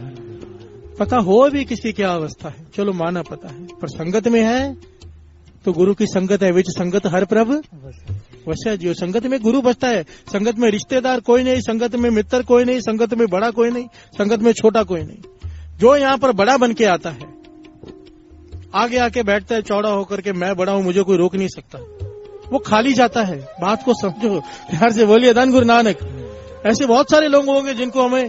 पता हो भी किसकी क्या अवस्था है, चलो माना पता है, पर संगत में है तो गुरु की संगत है, विच संगत हर प्रभ वैसा जियो। संगत में गुरु बसता है, संगत में रिश्तेदार कोई नहीं, संगत में मित्र कोई नहीं, संगत में बड़ा कोई नहीं, संगत में छोटा कोई नहीं। जो यहाँ पर बड़ा बन के आता है, आगे आके बैठता है चौड़ा होकर के, मैं बड़ा हूं, मुझे कोई रोक नहीं सकता, वो खाली जाता है। बात को समझो, प्यार से बोलिए धन गुरु नानक। ऐसे बहुत सारे लोग होंगे जिनको हमें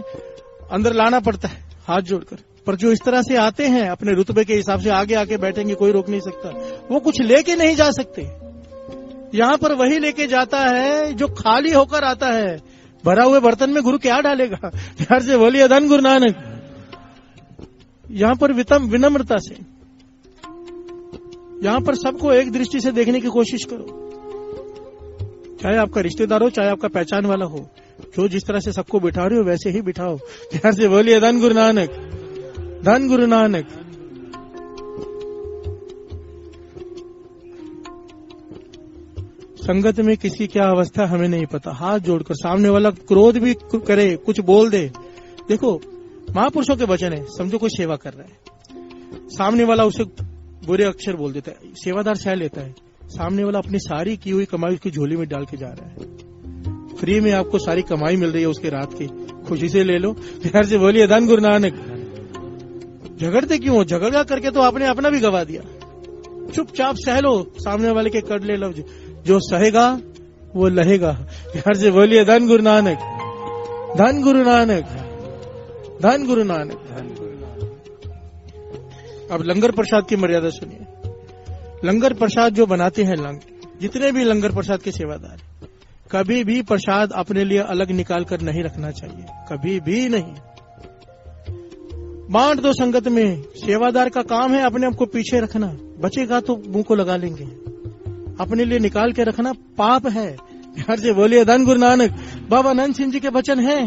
अंदर लाना पड़ता है हाथ जोड़कर, पर जो इस तरह से आते हैं अपने रुतबे के हिसाब से आगे आके बैठेंगे, कोई रोक नहीं सकता। वो कुछ लेके नहीं जा सकते, यहाँ पर वही लेके जाता है जो खाली होकर आता है। भरा हुए बर्तन में गुरु क्या डालेगा? प्यार से बोलिए धन गुरु नानक। यहाँ पर विनम्रता से, यहाँ पर सबको एक दृष्टि से देखने की कोशिश करो, चाहे आपका रिश्तेदार हो, चाहे आपका पहचान वाला हो। जो जिस तरह से सबको बिठा रहे हो वैसे ही बिठाओ। प्यार से बोलिए धन गुरु नानक, धन गुरु नानक। संगत में किसी क्या अवस्था हमें नहीं पता। हाथ जोड़कर, सामने वाला क्रोध भी करे, कुछ बोल दे, देखो महापुरुषों के वचन है, समझो कोई सेवा कर रहा है, सामने वाला उसे बुरे अक्षर बोल देता है, सेवादार सह लेता है, सामने वाला अपनी सारी की हुई कमाई उसकी झोली में डाल के जा रहा है। फ्री में आपको सारी कमाई मिल रही है उसके रात की, खुशी से ले लो। प्यार से बोलिए धन गुरु नानक। झगड़ते क्यों हो? झगड़ा करके तो आपने अपना भी गवा दिया। चुपचाप सह लो सामने वाले के कड़ले लफ्ज, जो सहेगा वो लहेगा। प्यार से बोलिए धन गुरु नानक, धन गुरु नानक, धन गुरु नानक। अब लंगर प्रसाद की मर्यादा सुनिए। लंगर प्रसाद जो बनाते हैं जितने भी लंगर प्रसाद के सेवादार, कभी भी प्रसाद अपने लिए अलग निकाल कर नहीं रखना चाहिए, कभी भी नहीं। बांट दो संगत में। सेवादार का काम है अपने आप को पीछे रखना, बचेगा तो मुंह को लगा लेंगे, अपने लिए निकाल के रखना पाप है। प्यार से बोलिए धन गुरु नानक। बाबा नंद सिंह जी के वचन हैं।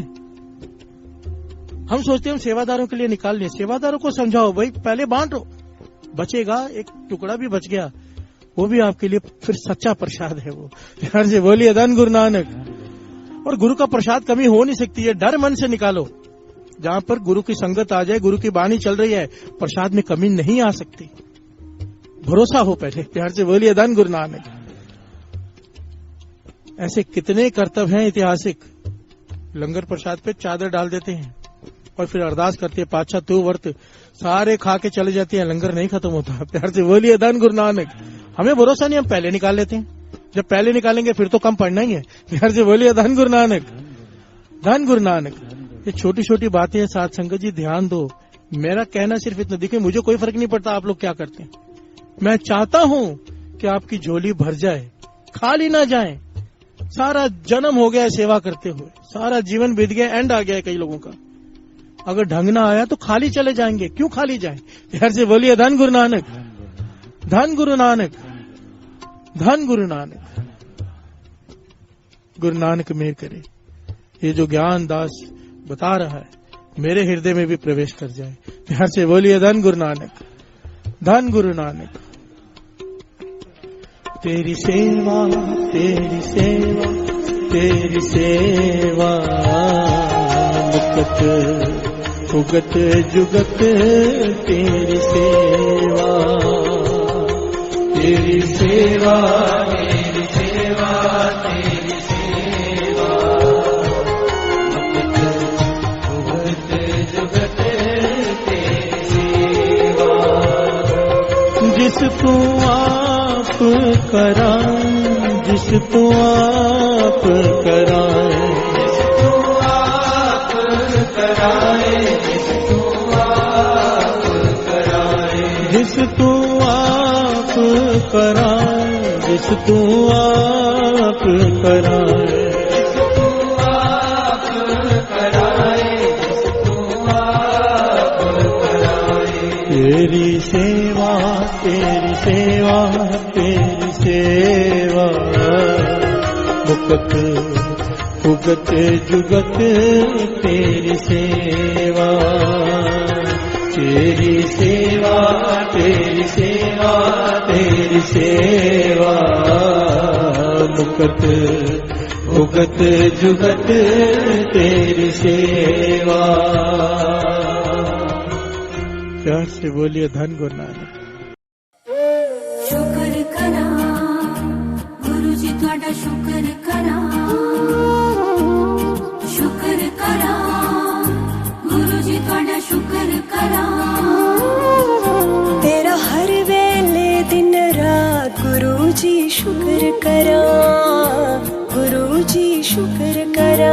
हम सोचते हैं हम सेवादारों के लिए निकाल लें, सेवादारों को समझाओ भाई पहले बांटो, बचेगा एक टुकड़ा भी बच गया, वो भी आपके लिए फिर सच्चा प्रसाद है वो। प्यार से बोलिए धन गुरु नानक। और गुरु का प्रसाद कमी हो नहीं सकती है, डर मन से निकालो। जहां पर गुरु की संगत आ जाए, गुरु की बाणी चल रही है, प्रसाद में कमी नहीं आ सकती, भरोसा हो पहले। प्यार से बोलिए धन गुरु नानक। ऐसे कितने कर्तव्य हैं ऐतिहासिक, लंगर प्रसाद पे चादर डाल देते हैं और फिर अरदास करते हैं, पातशाह तू वर्त, सारे खा के चले जाते हैं, लंगर नहीं खत्म होता। प्यार से बोलिए धन गुरु नानक। हमें भरोसा नहीं, हम पहले निकाल लेते हैं, जब पहले निकालेंगे फिर तो कम पड़ना ही है। प्यार से बोलिए धन गुरु नानक, धन गुरु नानक। ये छोटी छोटी बातें हैं साथ संगत जी, ध्यान दो। मेरा कहना सिर्फ इतना, देखिए मुझे कोई फर्क नहीं पड़ता आप लोग क्या करते हैं, मैं चाहता हूं कि आपकी झोली भर जाए, खाली ना जाए। सारा जन्म हो गया है सेवा करते हुए, सारा जीवन बीत गया, एंड आ गया है कई लोगों का। अगर ढंग ना आया तो खाली चले जाएंगे, क्यों खाली जाए? प्यार से बोलिए धन गुरु नानक, धन गुरु नानक, धन गुरु नानक। गुरु नानक मेहर करे, ये जो ज्ञान दास बता रहा है मेरे हृदय में भी प्रवेश कर जाए। प्यार से बोलिए धन गुरु नानक, धन गुरु नानक। तेरी सेवा, तेरी सेवा, तेरी सेवा, मुकत उगत जुगत तेरी सेवा, तेरी सेवा, तेरी सेवा, तेरी सेवा, मुकत उगत जुगत तेरी सेवा। जिस तू आप कराए, जिस तू आप कराए, जिस तू आप कराए, जिस तू आप कराए, जिस तू आप कराए, जिस तू आप कराए, जिस तू आप कराए, जिस तू आप कराए। तेरी सेवा, तेरी सेवा, तेरी सेवा, मुकत उगत जुगत तेरी सेवा, तेरी सेवा, तेरी सेवा, तेरी सेवा, मुकत उगत जुगत तेरी सेवा। प्यार से बोलिए धन गुरु नानक। शुक्र कर ਤੁਹਾਡਾ ਸ਼ੁਕਰ ਕਰਾਂ ਗੁਰੂ ਜੀ ਤੁਹਾਡਾ ਸ਼ੁਕਰ ਕਰਾਂ तेरा हर वेले दिन रात गुरु जी शुक्र करा गुरु जी शुक्र करा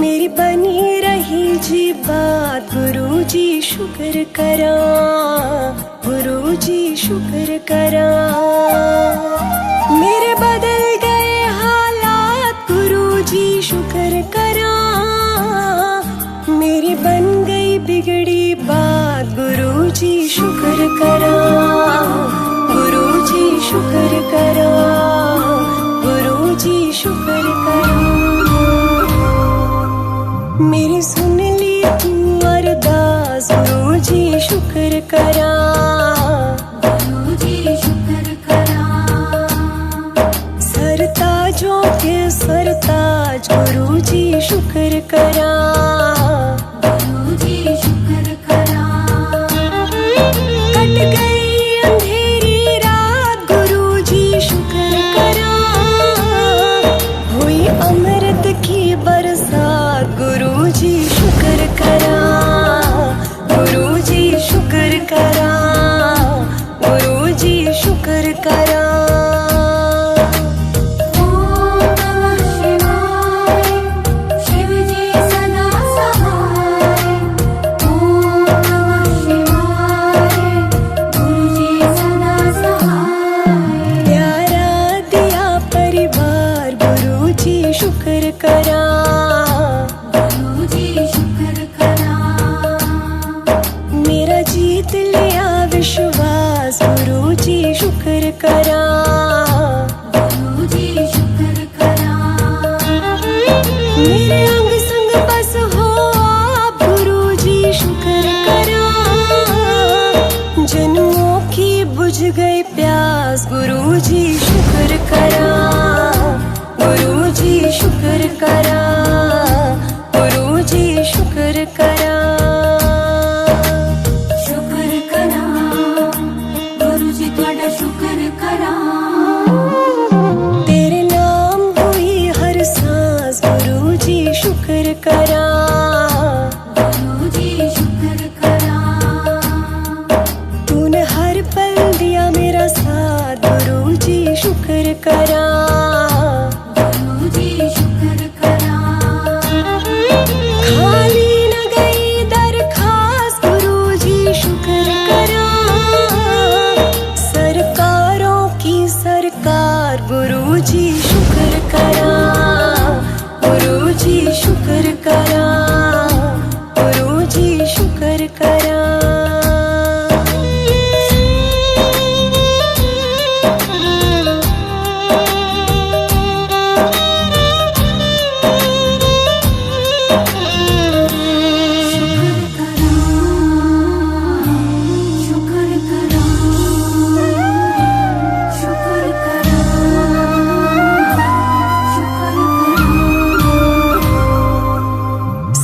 मेरी बनी रही जी बात गुरु जी शुक्र करा गुरु जी शुक्र करा मेरे बदल गए हालात गुरु जी शुक्र करा मेरी बन गई बिगड़ी बात गुरु जी शुक्र करा गुरु जी शुक्र करा गुरु जी शुक्र करा मेरी सुन ली तू अरदास गुरु जी शुक्र करा ਗੁਰੂ ਜੀ ਸ਼ੁਕਰ ਕਰਾਂ सरताजों के सरताज गुरु जी शुक्र करा ਗੁਰੂ ਜੀ ਸ਼ੁਕਰ ਕਰਾਂ कट गई अंधेरी रात गुरु जी शुक्र करा हुई अमृत की बरसात गुरु जी शुक्र करा गुरु जी शुक्र करा गुरु जी शुक्र करा ॐ नमः शिवाय शिव जी सदा सहाय ॐ नमः शिवाय गुरु जी सदा सहाय प्यारा दिया परिवार गुरु जी शुक्र करा गुरु जी शुक्र करा मेरा जीत लिया विश्वास गुरु जी शुक्र करा गुरु जी शुक्र करा मेरे अंग संग बस हो आप गुरु जी शुक्र करा जन्मों की बुझ गई प्यास गुरु जी शुक्र करा गुरु जी शुक्र करा गुरु जी शुक्र करा शुक्र करा गुरु जी ਤੁਹਾਡਾ ਸ਼ੁਕਰ ਕਰਾਂ तेरे नाम हुई हर सांस गुरु जी शुक्र करा गुरु जी शुक्र करा तूने हर पल दिया मेरा साथ गुरु जी शुक्र करा गुरु जी शुक्र करा खाली न गई दरखास्त गुरु जी शुक्र करा सरकारों की सरकार गुरु जी शुक्र करा गुरु जी शुक्र करा गुरु जी शुक्र करा शुक्र करा शुक्र करा शुक्र करा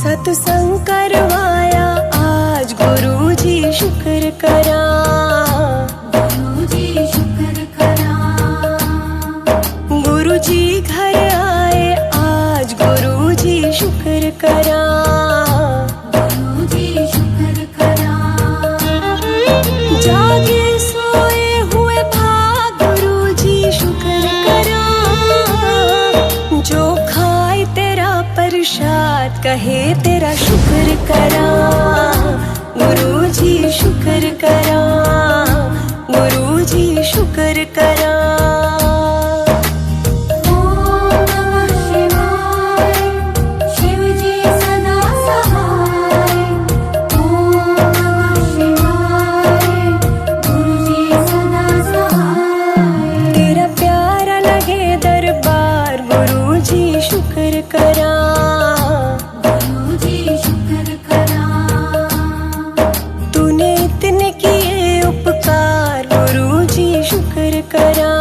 सत्संग करवाया आज गुरु जी शुक्र करा गुरु जी शुक्र करा गुरु जी घर आए आज गुरु जी शुक्र करा गुरु जी शुक्र करा जागे सोए हुए भाग गुरु जी शुक्र करा जो खाए तेरा प्रसाद कहे तेरा शुक्र करा गुरु जी शुक्र करा गुरु जी शुक्र करा ॐ नमः शिवाय शिव जी सदा सहाय ॐ नमः शिवाय गुरु जी सदा सहाय तेरा प्यारा लगे दरबार गुरु जी शुक्र करा गुरु जी शुक्र करा तूने इतने किए उपकार गुरु जी शुक्र करा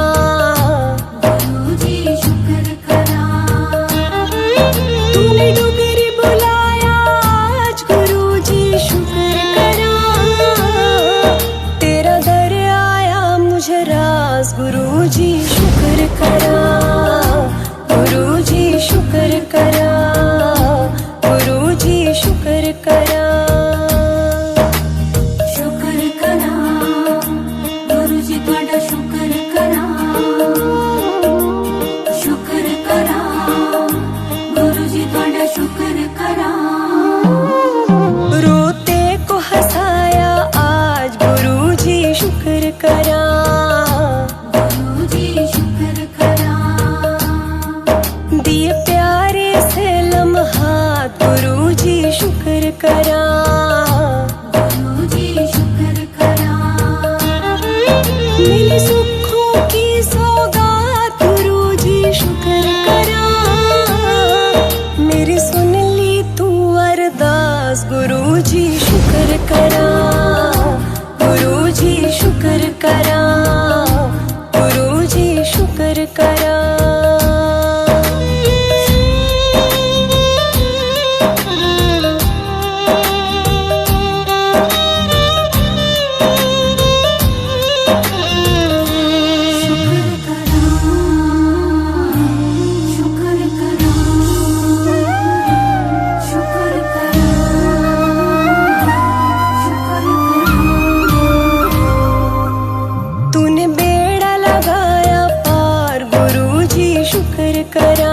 शुक्र करा,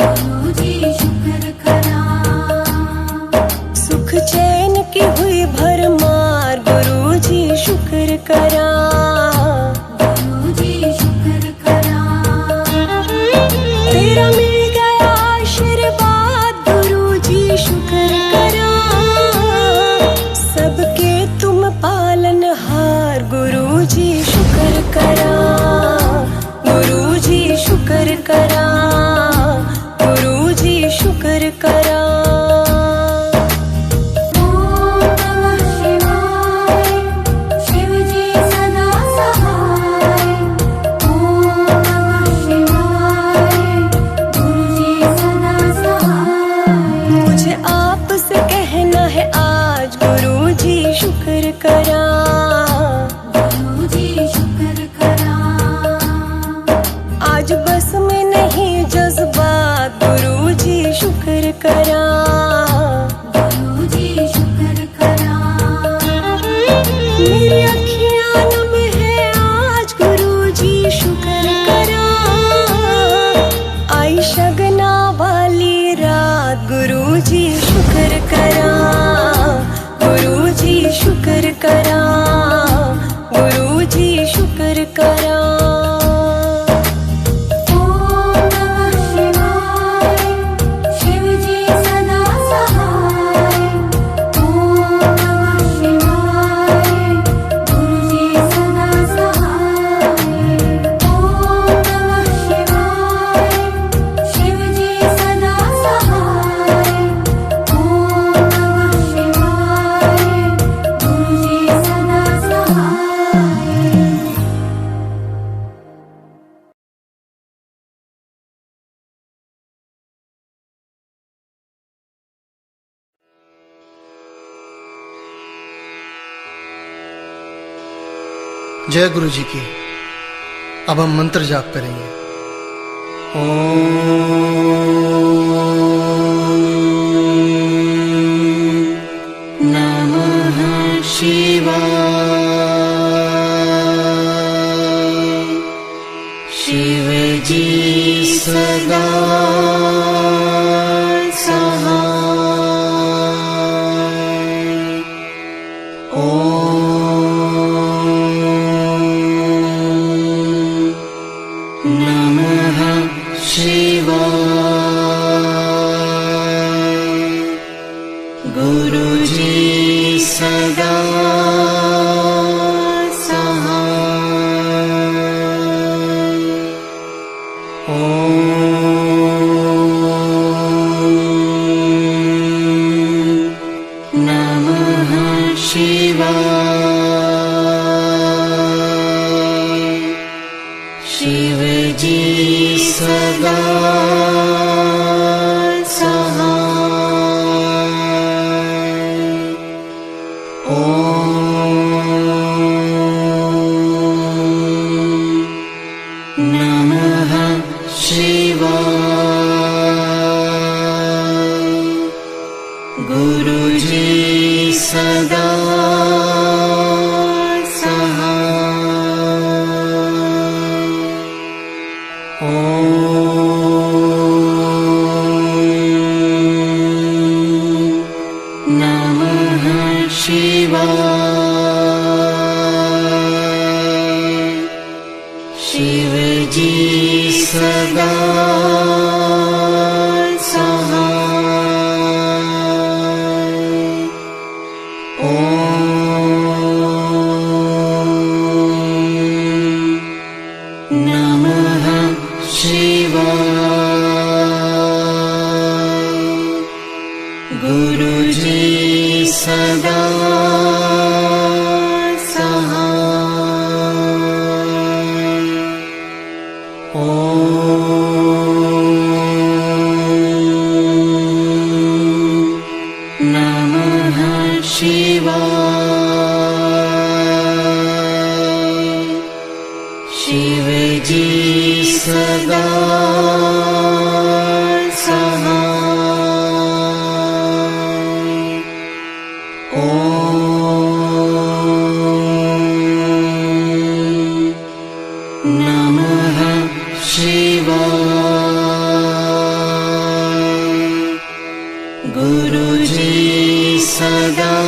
गुरु जी शुक्र करा। सुख चैन की हुई भरमार, गुरु जी शुक्र करा, गुरु जी शुक्र करा। तेरा मिल गया आशीर्वाद, गुरु जी शुक्र करा। सबके तुम पालनहार, गुरु जी शुक्र करा, गुरु जी शुक्र करा, गुरु जी शुक्र करा। ओम नमः शिवाय, शिव जी सदा सहाय। ओम नमः शिवाय, गुरु जी सदा सहाय। मुझे आपसे कहना है आज, गुरु जी शुक्र करा, गुरु जी शुक्र करा। आज बस में नहीं जज्बात, गुरु जी शुक्र करा, गुरु जी शुक्र करा। मेरी अखियां नम है आज, गुरु जी शुक्र करा। आई शगना वाली रात, गुरु जी शुक्र करा, गुरु जी शुक्र करा, गुरु जी शुक्र करा। ओम नमः शिवाय, शिव जी सदा सहाय। ओम नमः शिवाय, गुरु जी सदा सहाय। ओम नमः शिवाय, शिव जी सदा सहाय। ओम नमः शिवाय, गुरु जी सदा सहाय। जय गुरु जी की। अब हम मंत्र जाप करेंगे। ओम नमः शिवाय। शिव जी सदा सहाय। नमः शिवाय। गुरु जी सदा सहाय। ओम नमः शिवाय। शिव जी सदा सहाय। ओम नमः शिवाय। गुरु जी सदा सहाय। ओम नमः शिवाय। शिव जी सदा सहाय। ओम नमः शिवाय। गुरु जी सदा सहाय। ओम नमः शिवाय। शिव जी सदा सहाय। ओम नमः गुरुजी सदा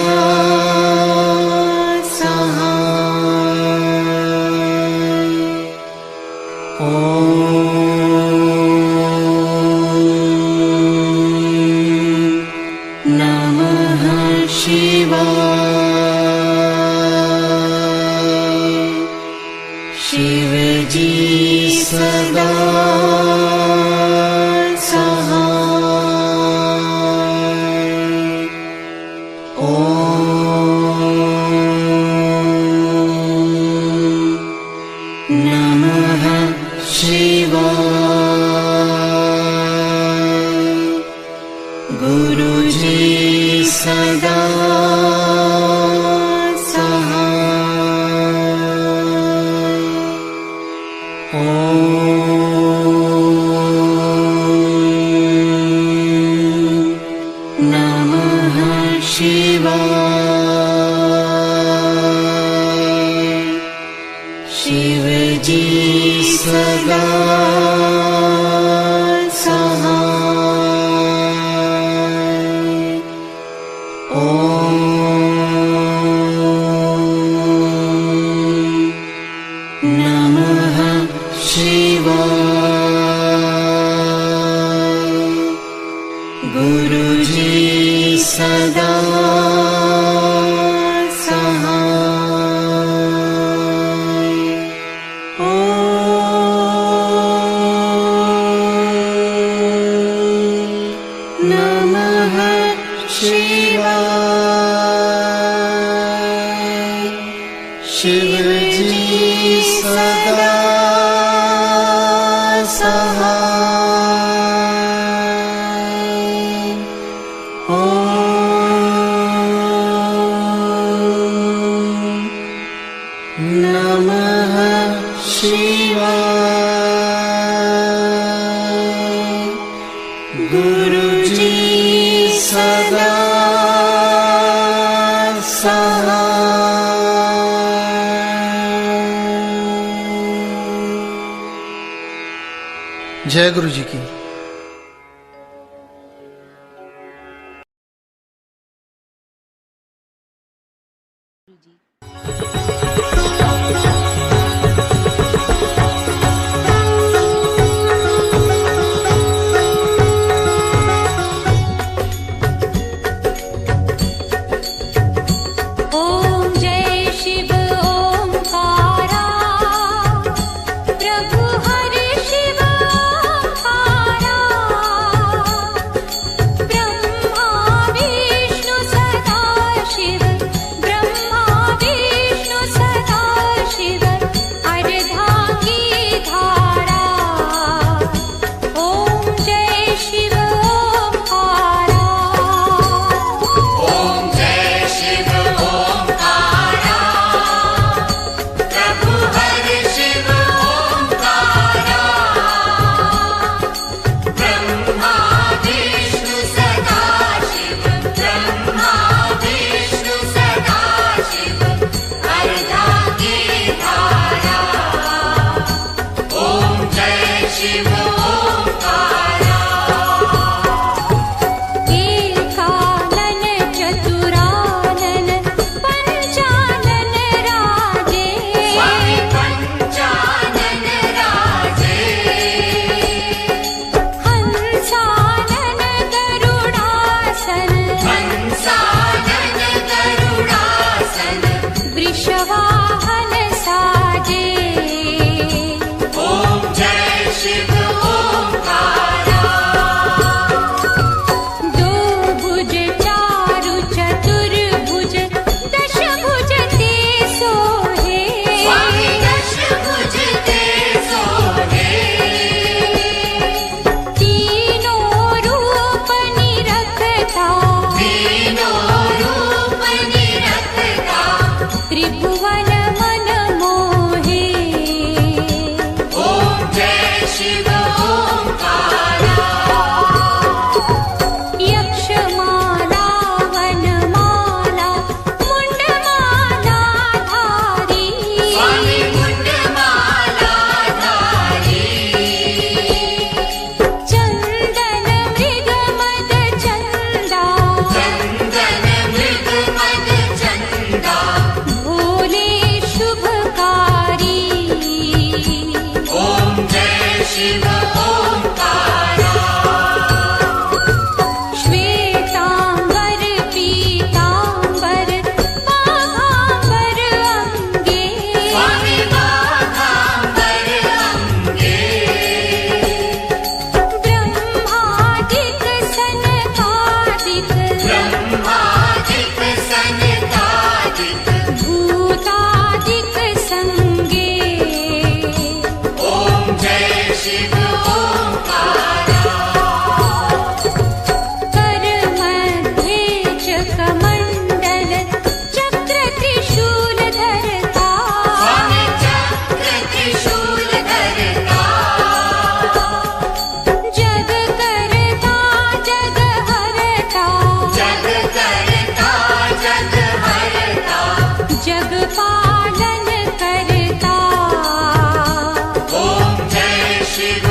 जय गुरु जी की। वृषवाहन साजे। ओम जय शिव। शिव ओंकारा। श्वेतांबर पीतांबर बाघांबर अंगे स्वामी बाघांबर अंगे। ब्रह्मादिक सनकादिक ब्रह्मादिक सनकादिक भूतादिक संगे ओम जय शिव ओंकारा। कर मध्ये चकमण्डल चक्र त्रिशूल धरता स्वामी चक्र त्रिशूल धरता। जग करता जग हरता जग करता जग हरता। जग पालन करता ओम जय शिव